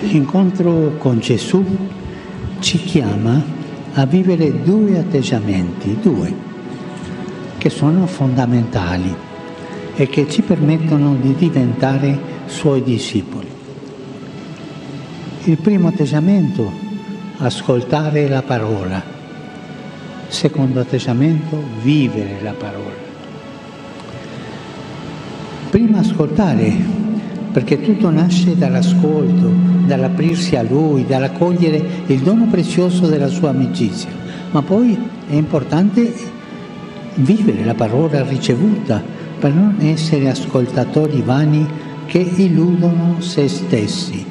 L'incontro con Gesù ci chiama a vivere due atteggiamenti, che sono fondamentali e che ci permettono di diventare Suoi discepoli. Il primo atteggiamento, ascoltare la parola. Secondo atteggiamento, vivere la parola. Prima ascoltare, perché tutto nasce dall'ascolto, dall'aprirsi a Lui, dall'accogliere il dono prezioso della sua amicizia. Ma poi è importante vivere la parola ricevuta per non essere ascoltatori vani che illudono se stessi.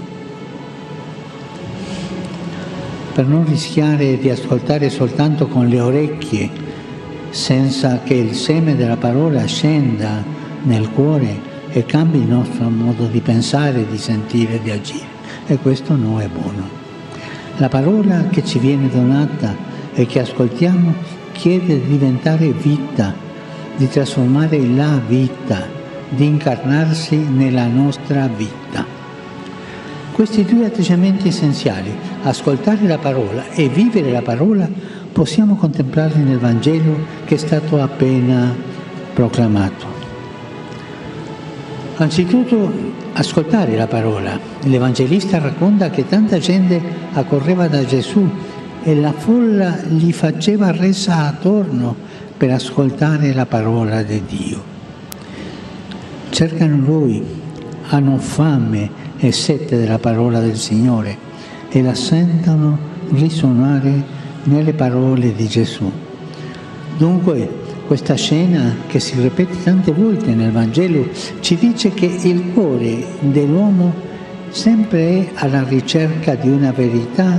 Per non rischiare di ascoltare soltanto con le orecchie, senza che il seme della parola scenda nel cuore e cambi il nostro modo di pensare, di sentire, di agire. E questo non è buono. La parola che ci viene donata e che ascoltiamo chiede di diventare vita, di trasformare la vita, di incarnarsi nella nostra vita. Questi due atteggiamenti essenziali, ascoltare la parola e vivere la parola, possiamo contemplarli nel Vangelo che è stato appena proclamato. Anzitutto ascoltare la parola. L'Evangelista racconta che tanta gente accorreva da Gesù e la folla gli faceva resa attorno per ascoltare la parola di Dio. Cercano Lui, hanno fame e sete della parola del Signore e la sentono risuonare nelle parole di Gesù. Dunque, questa scena, che si ripete tante volte nel Vangelo, ci dice che il cuore dell'uomo sempre è alla ricerca di una verità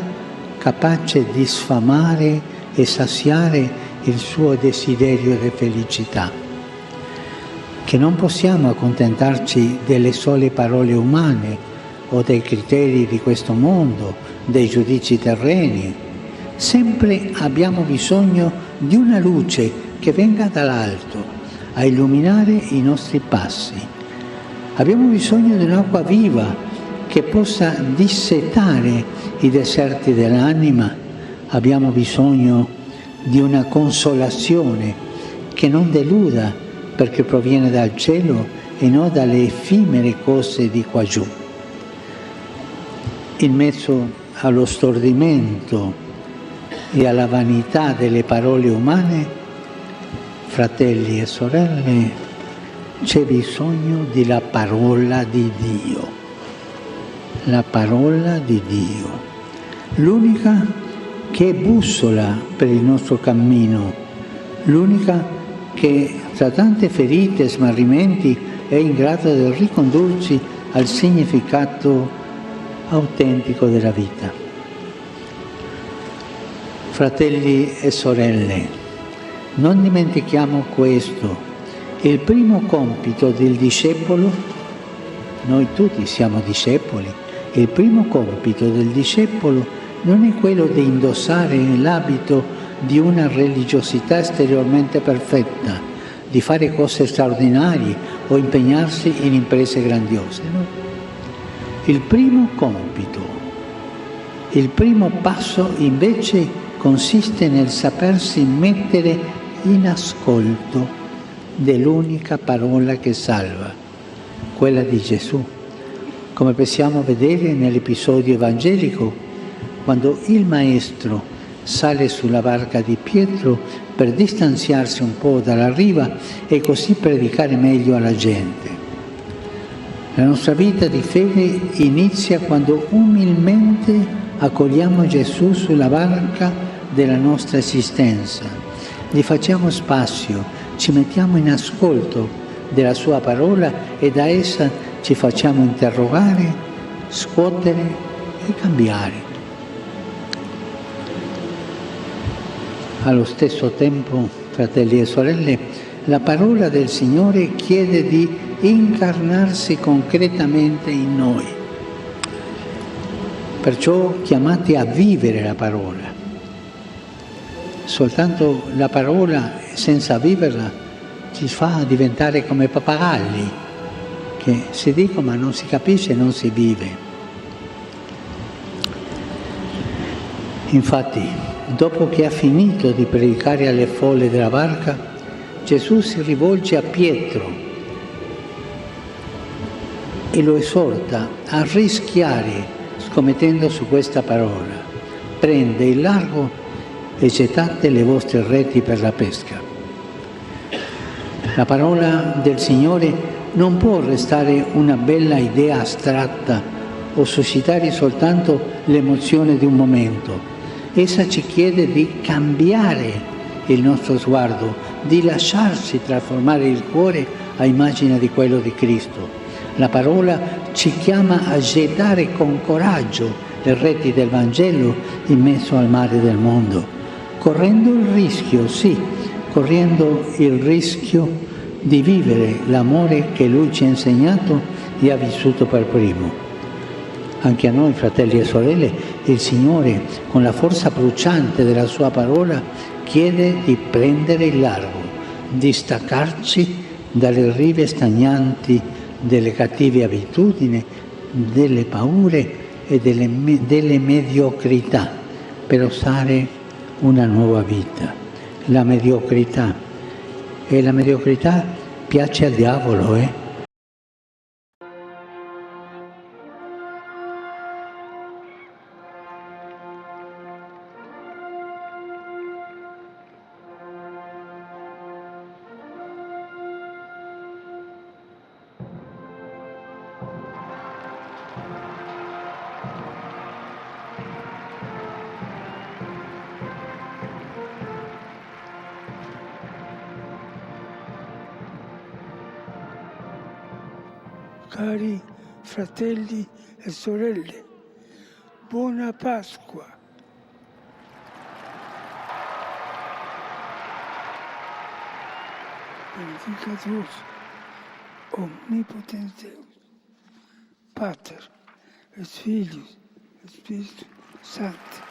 capace di sfamare e saziare il suo desiderio di felicità. Che non possiamo accontentarci delle sole parole umane o dei criteri di questo mondo, dei giudizi terreni. Sempre abbiamo bisogno di una luce che venga dall'alto a illuminare i nostri passi. Abbiamo bisogno di un'acqua viva che possa dissetare i deserti dell'anima. Abbiamo bisogno di una consolazione che non deluda perché proviene dal cielo e non dalle effimere cose di qua giù. In mezzo allo stordimento e alla vanità delle parole umane, fratelli e sorelle, c'è bisogno della parola di Dio. La parola di Dio, l'unica che è bussola per il nostro cammino, l'unica che tra tante ferite e smarrimenti è in grado di ricondurci al significato autentico della vita. Fratelli e sorelle, non dimentichiamo questo: il primo compito del discepolo, noi tutti siamo discepoli, il primo compito del discepolo non è quello di indossare l'abito di una religiosità esteriormente perfetta, di fare cose straordinarie o impegnarsi in imprese grandiose. No? Il primo compito, il primo passo invece consiste nel sapersi mettere in ascolto dell'unica parola che salva, quella di Gesù, come possiamo vedere nell'episodio evangelico, quando il Maestro sale sulla barca di Pietro per distanziarsi un po' dalla riva e così predicare meglio alla gente. La nostra vita di fede inizia quando umilmente accogliamo Gesù sulla barca della nostra esistenza, gli facciamo spazio, ci mettiamo in ascolto della sua parola e da essa ci facciamo interrogare, scuotere e cambiare. Allo stesso tempo, fratelli e sorelle, la parola del Signore chiede di incarnarsi concretamente in noi. Perciò chiamati a vivere la parola. Soltanto la parola, senza viverla, ci fa diventare come pappagalli, che si dicono ma non si capisce e non si vive. Infatti, dopo che ha finito di predicare alle folle della barca, Gesù si rivolge a Pietro e lo esorta a rischiare scommettendo su questa parola: prende il largo e gettate le vostre reti per la pesca. La parola del Signore non può restare una bella idea astratta o suscitare soltanto l'emozione di un momento. Essa ci chiede di cambiare il nostro sguardo, di lasciarsi trasformare il cuore a immagine di quello di Cristo. La parola ci chiama a gettare con coraggio le reti del Vangelo in mezzo al mare del mondo, correndo il rischio di vivere l'amore che Lui ci ha insegnato e ha vissuto per primo. Anche a noi, fratelli e sorelle, il Signore, con la forza bruciante della Sua parola, chiede di prendere il largo, di staccarci dalle rive stagnanti delle cattive abitudini, delle paure e delle mediocrità, per osare una nuova vita. La mediocrità piace al diavolo, Cari fratelli e sorelle, buona Pasqua. Benedicat vos, omnipotens Deus, Pater, et Filius, et Spiritus Sancti.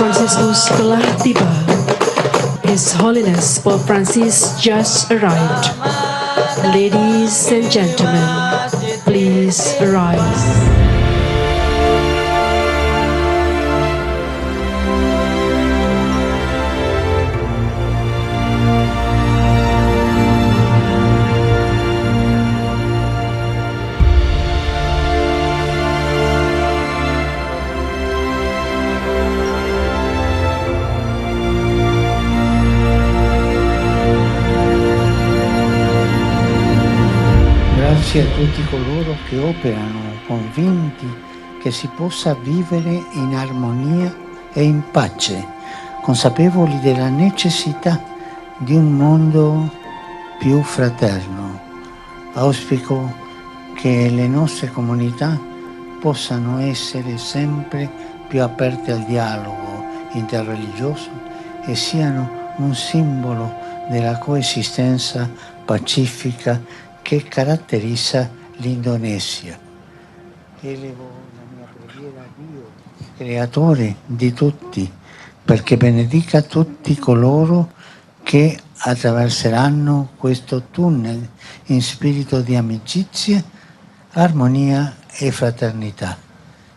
Franciscus telah tiba. His Holiness Pope Francis just arrived. Ladies and gentlemen, please rise. Grazie a tutti coloro che operano convinti che si possa vivere in armonia e in pace, consapevoli della necessità di un mondo più fraterno. Auspico che le nostre comunità possano essere sempre più aperte al dialogo interreligioso e siano un simbolo della coesistenza pacifica che caratterizza l'Indonesia. Elevo la mia preghiera a Dio, creatore di tutti, perché benedica tutti coloro che attraverseranno questo tunnel in spirito di amicizia, armonia e fraternità.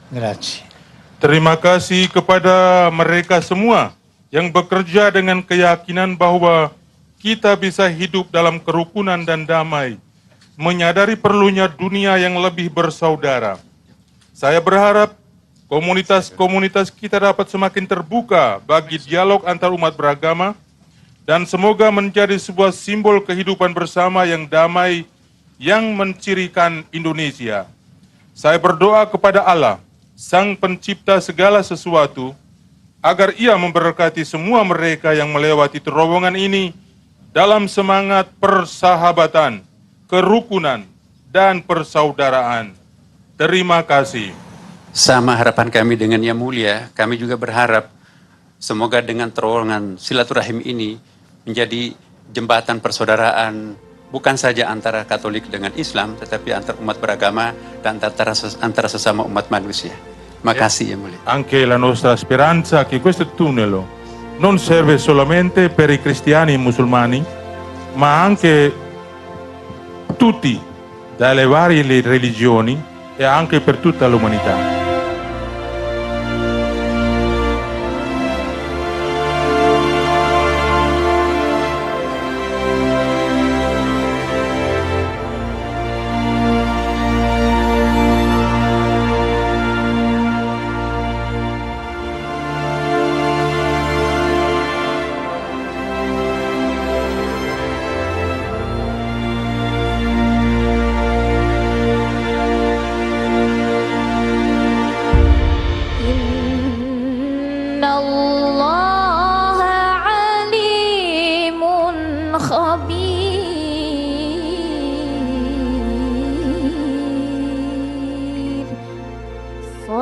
Grazie. Terima kasih kepada mereka semua yang bekerja dengan keyakinan bahwa kita bisa hidup dalam kerukunan dan damai, menyadari perlunya dunia yang lebih bersaudara. Saya berharap komunitas-komunitas kita dapat semakin terbuka bagi dialog antar umat beragama dan semoga menjadi sebuah simbol kehidupan bersama yang damai yang mencirikan Indonesia. Saya berdoa kepada Allah, Sang Pencipta segala sesuatu, agar Ia memberkati semua mereka yang melewati terowongan ini dalam semangat persahabatan, kerukunan, dan persaudaraan. Terima kasih. Sama harapan kami dengan Yang Mulia, kami juga berharap semoga dengan terowongan silaturahim ini menjadi jembatan persaudaraan bukan saja antara Katolik dengan Islam, tetapi antar umat beragama dan antara sesama umat manusia. Makasih Yang Mulia. Anche la nostra speranza che questo tunnel non serve solamente per i cristiani e i musulmani, ma anche tutti, dalle varie religioni e anche per tutta l'umanità.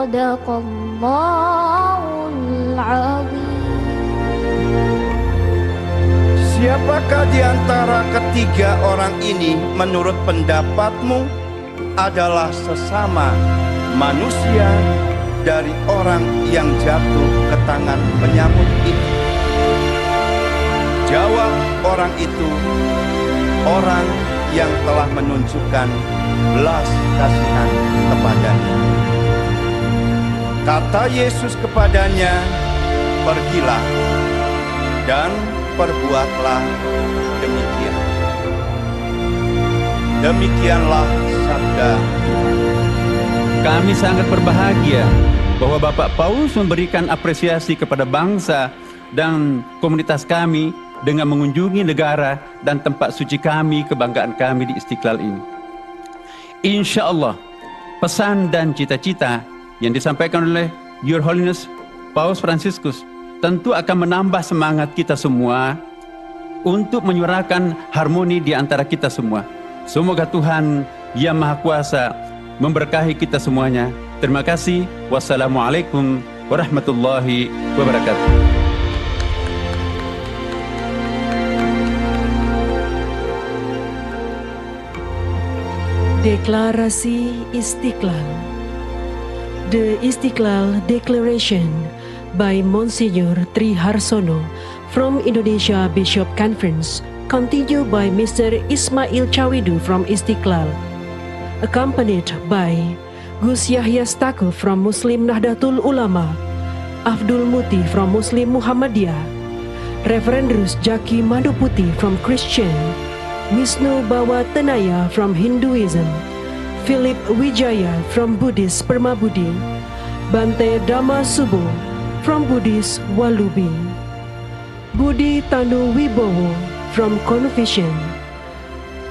Sadaqallahul azim. Siapakah di antara ketiga orang ini menurut pendapatmu adalah sesama manusia dari orang yang jatuh ke tangan penyamut itu? Jawab orang itu, orang yang telah menunjukkan belas kasihan kepadanya. Kata Yesus kepadanya, pergilah dan perbuatlah demikian. Demikianlah sabda. Kami sangat berbahagia bahwa Bapak Paus memberikan apresiasi kepada bangsa dan komunitas kami dengan mengunjungi negara dan tempat suci kami, kebanggaan kami di Istiqlal ini. Insya Allah, pesan dan cita-cita yang disampaikan oleh Your Holiness Paus Franciscus tentu akan menambah semangat kita semua untuk menyuarakan harmoni di antara kita semua. Semoga Tuhan Yang Maha Kuasa memberkahi kita semuanya. Terima kasih. Wassalamualaikum warahmatullahi wabarakatuh. Deklarasi Istiqlal. The Istiqlal Declaration by Monsignor Tri Harsono from Indonesia Bishop Conference, continued by Mr. Ismail Chawidu from Istiqlal, accompanied by Gus Yahya Stakuf from Muslim Nahdlatul Ulama, Abdul Muti from Muslim Muhammadiyah, Reverend Rus Jaki Maduputi from Christian, Wisnu Bawa Tenaya from Hinduism, Philip Wijaya from Buddhist Permabudi, Bante Dhamma Subo from Buddhist Walubi, Budi Tanu Wibowo from Confucian,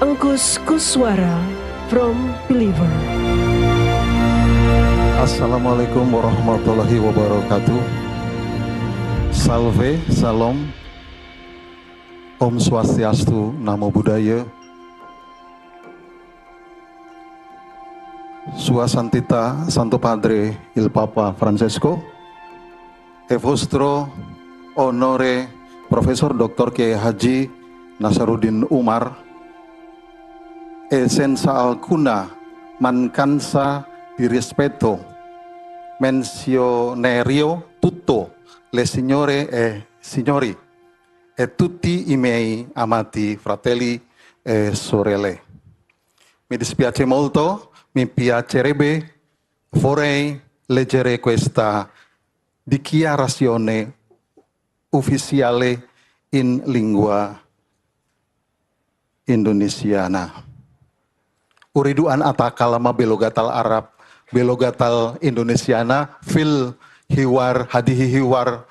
Angkus Kuswara from Believer. Assalamualaikum warahmatullahi wabarakatuh. Salve, salam, Om Swastiastu, Namo Buddhaya. Sua Santità Santo Padre il Papa Francesco, e vostro onore Profesor Dr. Kiai Haji Nasaruddin Umar, e senza alcuna mancanza di rispetto menzionerio tutto le signore e signori e tutti i miei amati fratelli e sorelle. Mi dispiace molto, mi piacerebbe, vorrei leggere questa dichiarazione ufficiale in lingua indonesiana. Uridu an atakalama belogatal Arab, belogatal Indonesiana, fil hiwar, hadihi hiwar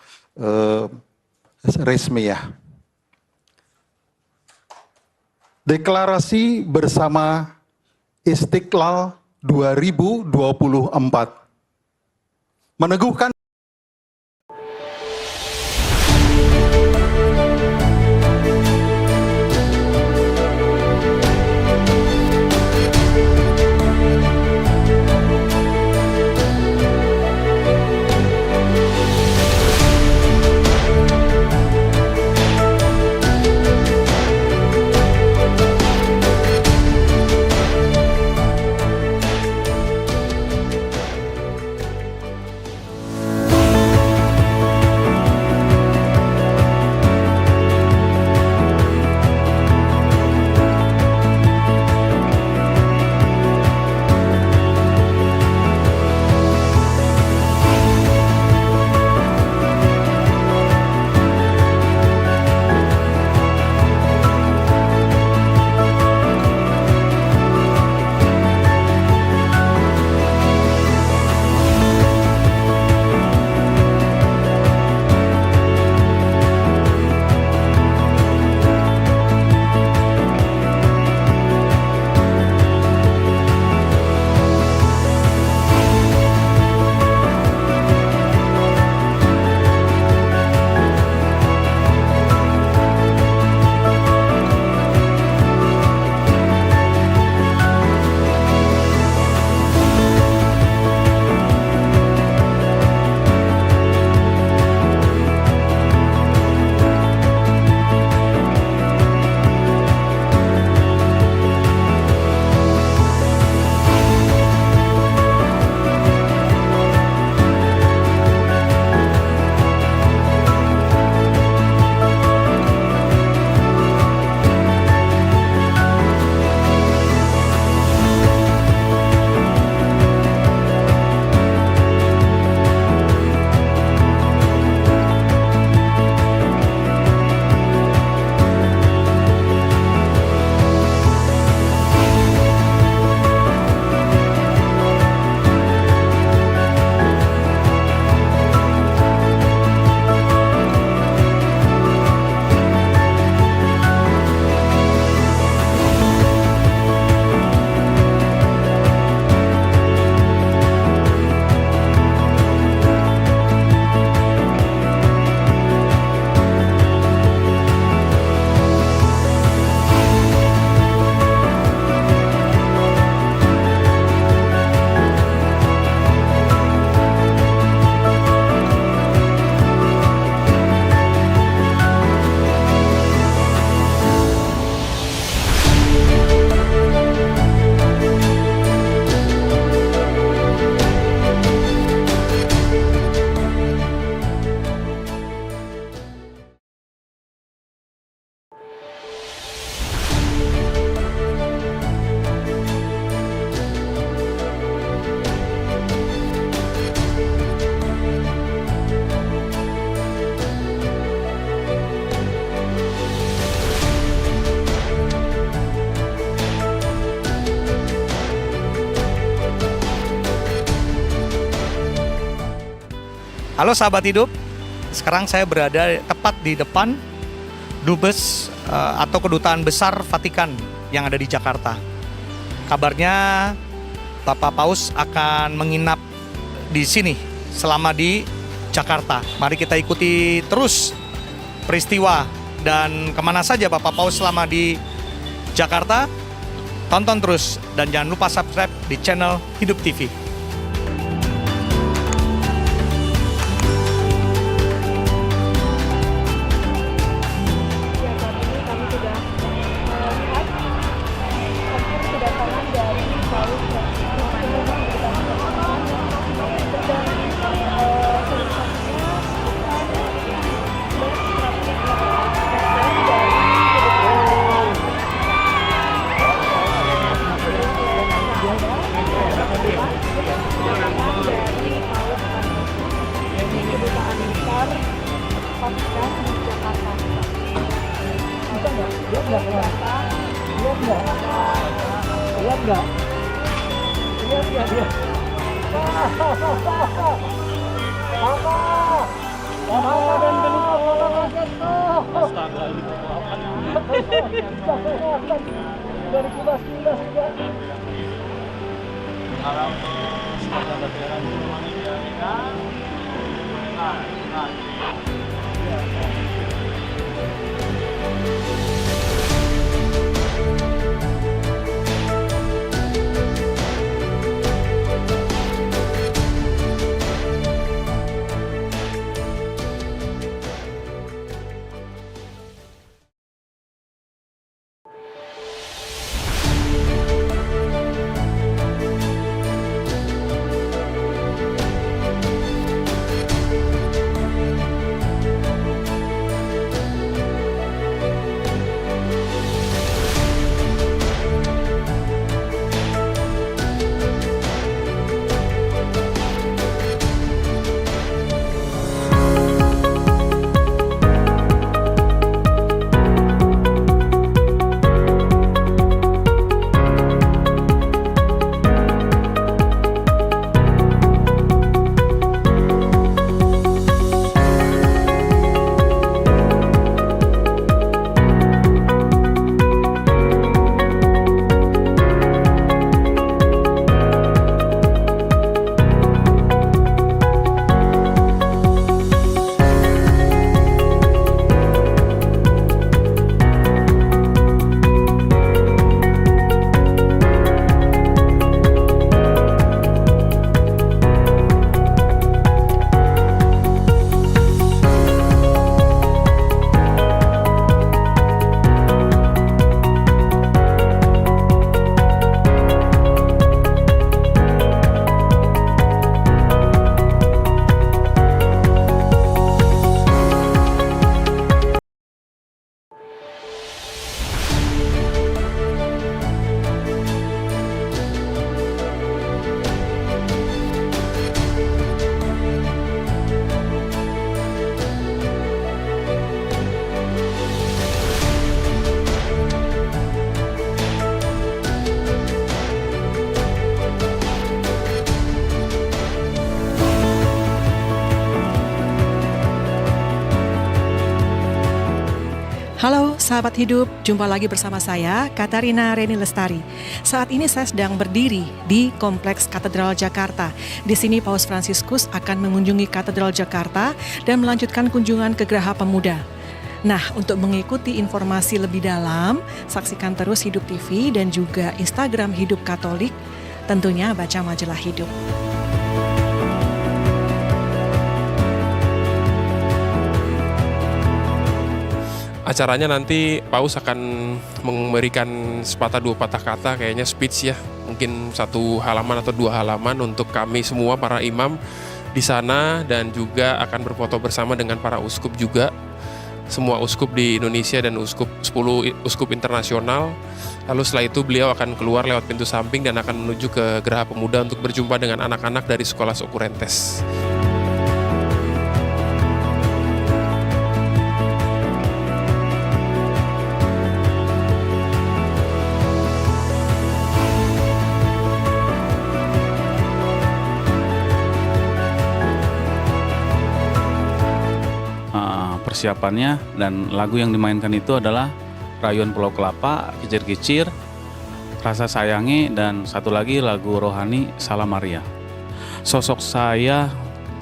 resmiyah. Deklarasi bersama Istiqlal 2024 meneguhkan Halo sahabat hidup, sekarang saya berada tepat di depan Dubes atau Kedutaan Besar Vatikan yang ada di Jakarta. Kabarnya Bapak Paus akan menginap di sini selama di Jakarta. Mari kita ikuti terus peristiwa dan kemana saja Bapak Paus selama di Jakarta. Tonton terus dan jangan lupa subscribe di channel Hidup TV. Halo sahabat hidup, jumpa lagi bersama saya Katarina Reni Lestari. Saat ini saya sedang berdiri di Kompleks Katedral Jakarta. Di sini Paus Fransiskus akan mengunjungi Katedral Jakarta dan melanjutkan kunjungan ke Geraha Pemuda. Nah, untuk mengikuti informasi lebih dalam, saksikan terus Hidup TV dan juga Instagram Hidup Katolik, tentunya baca majalah Hidup. Acaranya nanti Paus akan memberikan sepatah dua patah kata, kayaknya speech ya, mungkin 1 halaman atau 2 halaman untuk kami semua para imam di sana, dan juga akan berfoto bersama dengan para uskup juga, semua uskup di Indonesia dan 10 uskup internasional. Lalu setelah itu beliau akan keluar lewat pintu samping dan akan menuju ke Geraha Pemuda untuk berjumpa dengan anak-anak dari Sekolah Okurentes. Persiapannya dan lagu yang dimainkan itu adalah Rayuan Pulau Kelapa, Kicir-Kicir, Rasa Sayangi, dan satu lagi lagu rohani Salam Maria. Sosok saya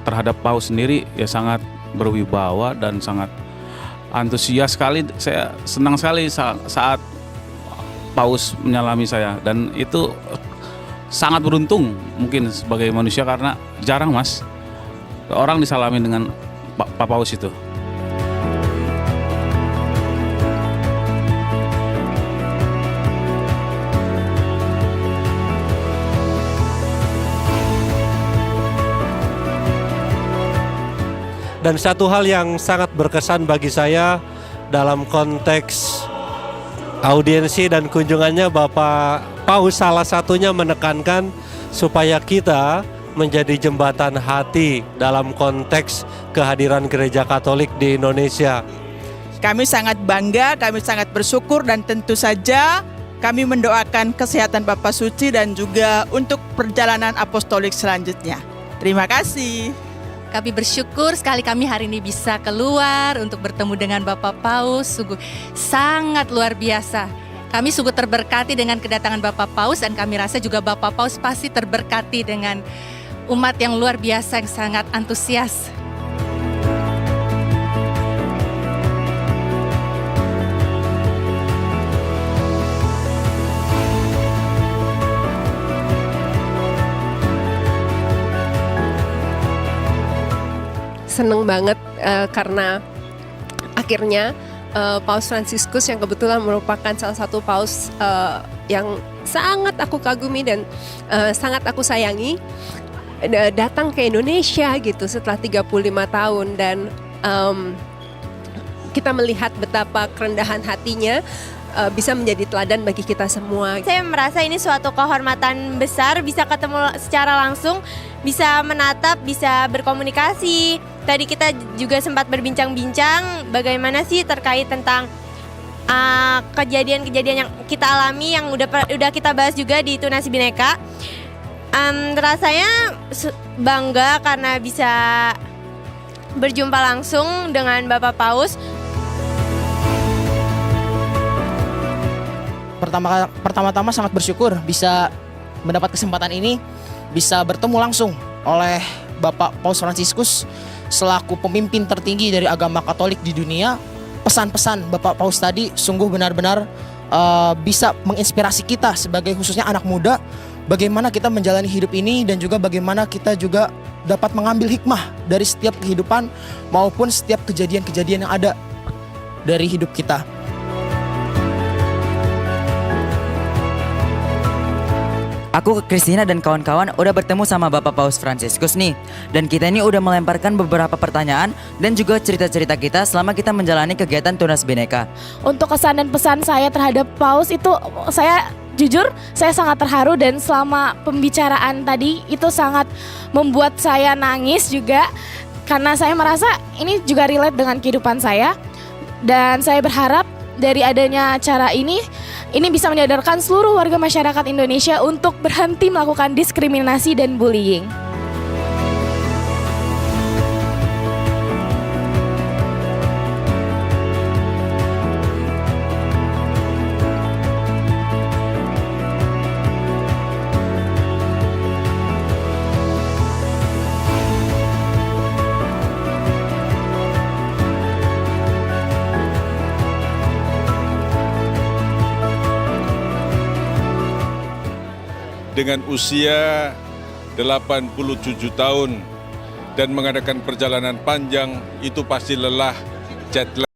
terhadap Paus sendiri ya sangat berwibawa dan sangat antusias sekali. Saya senang sekali saat Paus menyalami saya, dan itu sangat beruntung mungkin sebagai manusia karena jarang Mas orang disalami dengan Pak Paus itu. Dan satu hal yang sangat berkesan bagi saya dalam konteks audiensi dan kunjungannya, Bapak Paus salah satunya menekankan supaya kita menjadi jembatan hati dalam konteks kehadiran Gereja Katolik di Indonesia. Kami sangat bangga, kami sangat bersyukur, dan tentu saja kami mendoakan kesehatan Bapak Suci dan juga untuk perjalanan apostolik selanjutnya. Terima kasih. Kami bersyukur sekali kami hari ini bisa keluar untuk bertemu dengan Bapak Paus, sungguh sangat luar biasa. Kami sungguh terberkati dengan kedatangan Bapak Paus, dan kami rasa juga Bapak Paus pasti terberkati dengan umat yang luar biasa yang sangat antusias. Seneng banget karena akhirnya Paus Fransiskus yang kebetulan merupakan salah satu paus yang sangat aku kagumi dan sangat aku sayangi datang ke Indonesia gitu setelah 35 tahun, dan kita melihat betapa kerendahan hatinya bisa menjadi teladan bagi kita semua. Saya merasa ini suatu kehormatan besar bisa ketemu secara langsung, bisa menatap, bisa berkomunikasi. Tadi kita juga sempat berbincang-bincang bagaimana sih terkait tentang kejadian-kejadian yang kita alami yang udah kita bahas juga di Tunas Bhinneka. Rasanya bangga karena bisa berjumpa langsung dengan Bapak Paus. Pertama-tama sangat bersyukur bisa mendapat kesempatan ini, bisa bertemu langsung oleh Bapak Paus Fransiskus selaku pemimpin tertinggi dari agama Katolik di dunia. Pesan-pesan Bapak Paus tadi sungguh benar-benar bisa menginspirasi kita sebagai khususnya anak muda, bagaimana kita menjalani hidup ini, dan juga bagaimana kita juga dapat mengambil hikmah dari setiap kehidupan maupun setiap kejadian-kejadian yang ada dari hidup kita. Aku ke Christina dan kawan-kawan udah bertemu sama Bapak Paus Fransiskus nih. Dan kita ini udah melemparkan beberapa pertanyaan dan juga cerita-cerita kita selama kita menjalani kegiatan Tunas Bhinneka. Untuk kesan dan pesan saya terhadap Paus itu, saya jujur saya sangat terharu, dan selama pembicaraan tadi itu sangat membuat saya nangis juga. Karena saya merasa ini juga relate dengan kehidupan saya. Dan saya berharap dari adanya acara ini bisa menyadarkan seluruh warga masyarakat Indonesia untuk berhenti melakukan diskriminasi dan bullying. Dengan usia 87 tahun dan mengadakan perjalanan panjang, itu pasti lelah, jet lag.